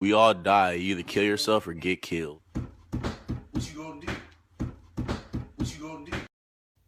We all die. You either kill yourself or get killed. What you gonna do? What you gonna do?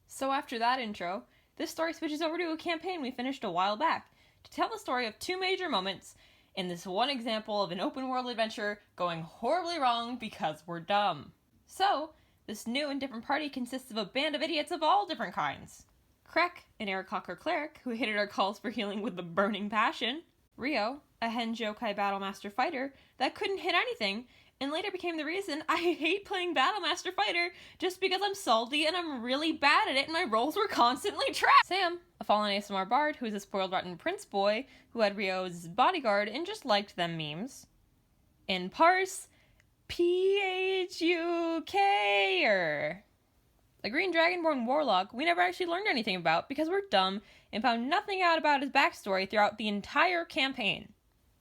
So after that intro, this story switches over to a campaign we finished a while back to tell the story of two major moments in this one example of an open world adventure going horribly wrong because we're dumb. So, this new and different party consists of a band of idiots of all different kinds. Krek, an Aarakocra cleric who hated our calls for healing with the burning passion. Rio, a Henjokai Battlemaster fighter that couldn't hit anything, and later became the reason I hate playing Battlemaster Fighter just because I'm salty and I'm really bad at it and my rolls were constantly trash. Sam, a fallen ASMR bard who is a spoiled rotten prince boy who had Rio as his bodyguard and just liked them memes. And Parse, PHUKer, a green dragonborn warlock we never actually learned anything about because we're dumb and found nothing out about his backstory throughout the entire campaign.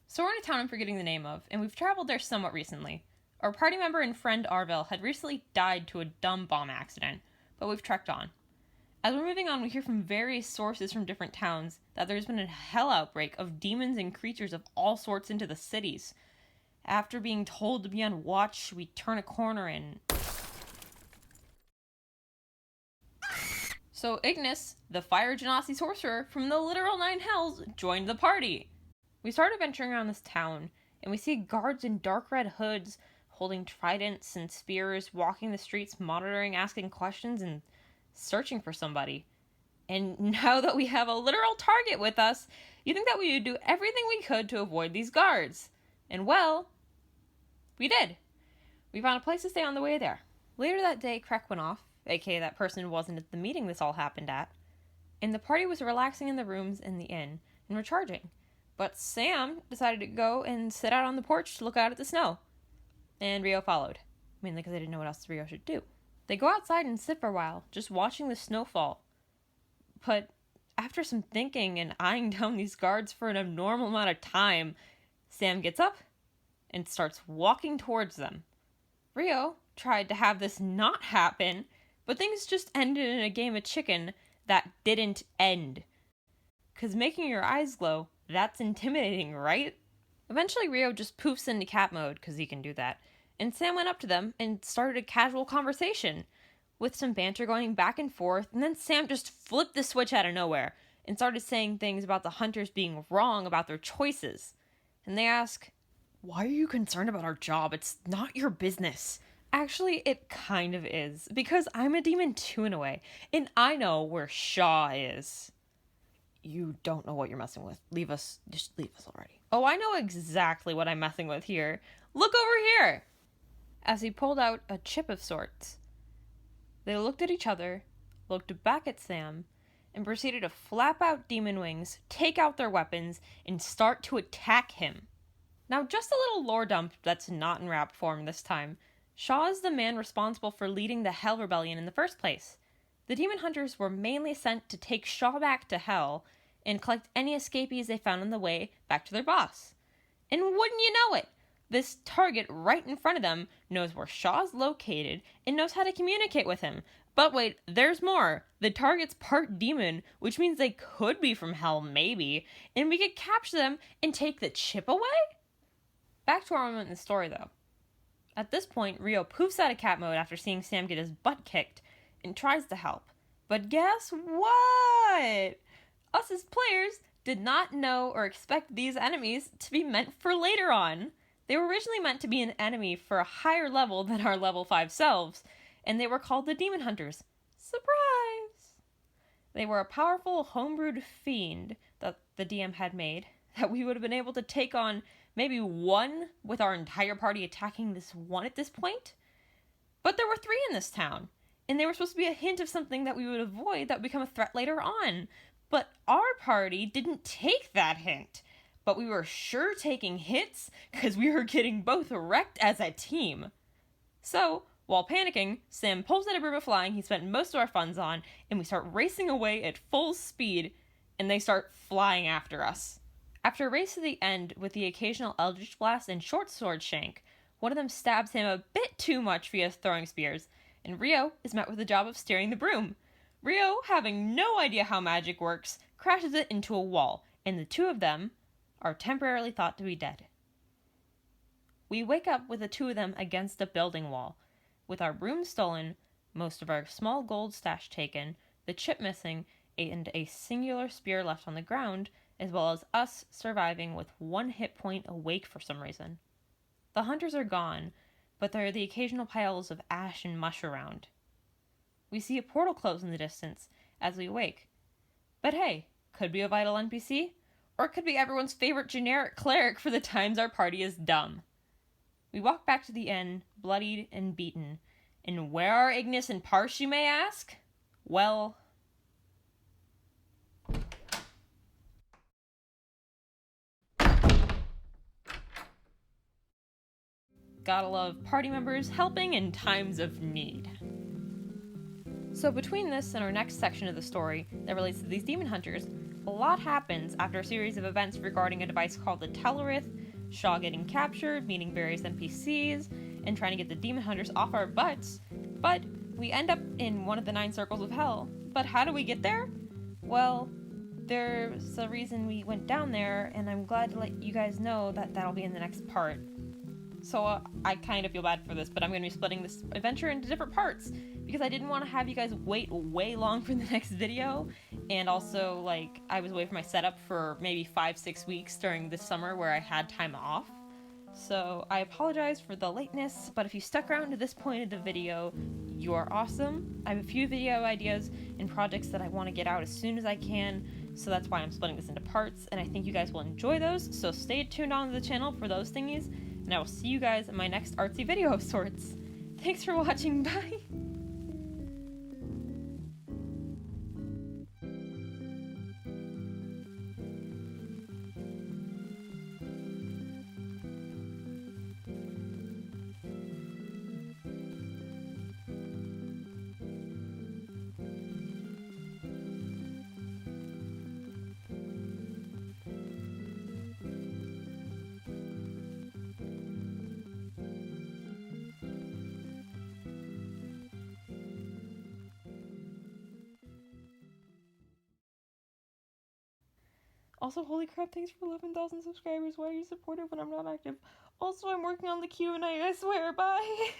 So we're in a town I'm forgetting the name of, and we've traveled there somewhat recently. Our party member and friend Arvel had recently died to a dumb bomb accident, but we've trekked on. As we're moving on, we hear from various sources from different towns that there's been a hell outbreak of demons and creatures of all sorts into the cities. After being told to be on watch, we turn a corner and... So Ignis, the fire genasi sorcerer from the literal Nine Hells, joined the party. We start adventuring around this town, and we see guards in dark red hoods, holding tridents and spears, walking the streets, monitoring, asking questions, and searching for somebody. And now that we have a literal target with us, you think that we would do everything we could to avoid these guards. And well, we did. We found a place to stay on the way there. Later that day, Krek went off, aka that person wasn't at the meeting this all happened at, and the party was relaxing in the rooms in the inn and recharging. But Sam decided to go and sit out on the porch to look out at the snow. And Rio followed, mainly because I didn't know what else Rio should do. They go outside and sit for a while, just watching the snow fall. But after some thinking and eyeing down these guards for an abnormal amount of time, Sam gets up and starts walking towards them. Rio tried to have this not happen, but things just ended in a game of chicken that didn't end. 'Cause making your eyes glow, that's intimidating, right? Eventually Rio just poofs into cat mode, because he can do that, and Sam went up to them and started a casual conversation, with some banter going back and forth, and then Sam just flipped the switch out of nowhere, and started saying things about the hunters being wrong about their choices. And they ask, "Why are you concerned about our job? It's not your business." Actually, it kind of is, because I'm a demon too in a way, and I know where Shaw is. You don't know what you're messing with. Just leave us already. Oh, I know exactly what I'm messing with here. Look over here! As he pulled out a chip of sorts. They looked at each other, looked back at Sam, and proceeded to flap out demon wings, take out their weapons, and start to attack him. Now, just a little lore dump that's not in rap form this time. Shaw is the man responsible for leading the Hell Rebellion in the first place. The demon hunters were mainly sent to take Shaw back to Hell and collect any escapees they found on the way back to their boss. And wouldn't you know it, this target right in front of them knows where Shaw's located and knows how to communicate with him. But wait, there's more. The target's part demon, which means they could be from Hell maybe, and we could capture them and take the chip away? Back to our moment in the story though. At this point, Rio poofs out of cat mode after seeing Sam get his butt kicked and tries to help. But guess what? Us as players did not know or expect these enemies to be meant for later on. They were originally meant to be an enemy for a higher level than our level 5 selves, and they were called the Demon Hunters. Surprise! They were a powerful homebrewed fiend that the DM had made that we would have been able to take on maybe one with our entire party attacking this one at this point. But there were 3 in this town, and they were supposed to be a hint of something that we would avoid that would become a threat later on. But our party didn't take that hint. But we were sure taking hits, because we were getting both wrecked as a team. So, while panicking, Sam pulls out a broom of flying he spent most of our funds on, and we start racing away at full speed, and they start flying after us. After a race to the end with the occasional Eldritch Blast and Short Sword Shank, one of them stabs him a bit too much via throwing spears, and Rio is met with the job of steering the broom. Rio, having no idea how magic works, crashes it into a wall, and the two of them are temporarily thought to be dead. We wake up with the two of them against a building wall, with our brooms stolen, most of our small gold stash taken, the chip missing, and a singular spear left on the ground, as well as us surviving with 1 hit point awake for some reason. The hunters are gone, but there are the occasional piles of ash and mush around. We see a portal close in the distance as we wake. But hey, could be a vital NPC, or it could be everyone's favorite generic cleric for the times our party is dumb. We walk back to the inn, bloodied and beaten. And where are Ignis and Parsh, you may ask? Well... Gotta love party members helping in times of need. So between this and our next section of the story that relates to these demon hunters, a lot happens after a series of events regarding a device called the Tellerith, Shaw getting captured, meeting various NPCs, and trying to get the demon hunters off our butts, but we end up in one of the 9 circles of hell. But how do we get there? Well, there's a reason we went down there, and I'm glad to let you guys know that that'll be in the next part. So I kind of feel bad for this, but I'm going to be splitting this adventure into different parts, because I didn't want to have you guys wait way long for the next video, and also, like, I was away from my setup for maybe 5-6 weeks during this summer where I had time off. So I apologize for the lateness, but if you stuck around to this point of the video, you are awesome. I have a few video ideas and projects that I want to get out as soon as I can, so that's why I'm splitting this into parts, and I think you guys will enjoy those, so stay tuned on the channel for those thingies, and I will see you guys in my next artsy video of sorts. Thanks for watching, bye! Also, holy crap, thanks for 11,000 subscribers. Why are you supportive when I'm not active? Also, I'm working on the Q&A, I swear, bye!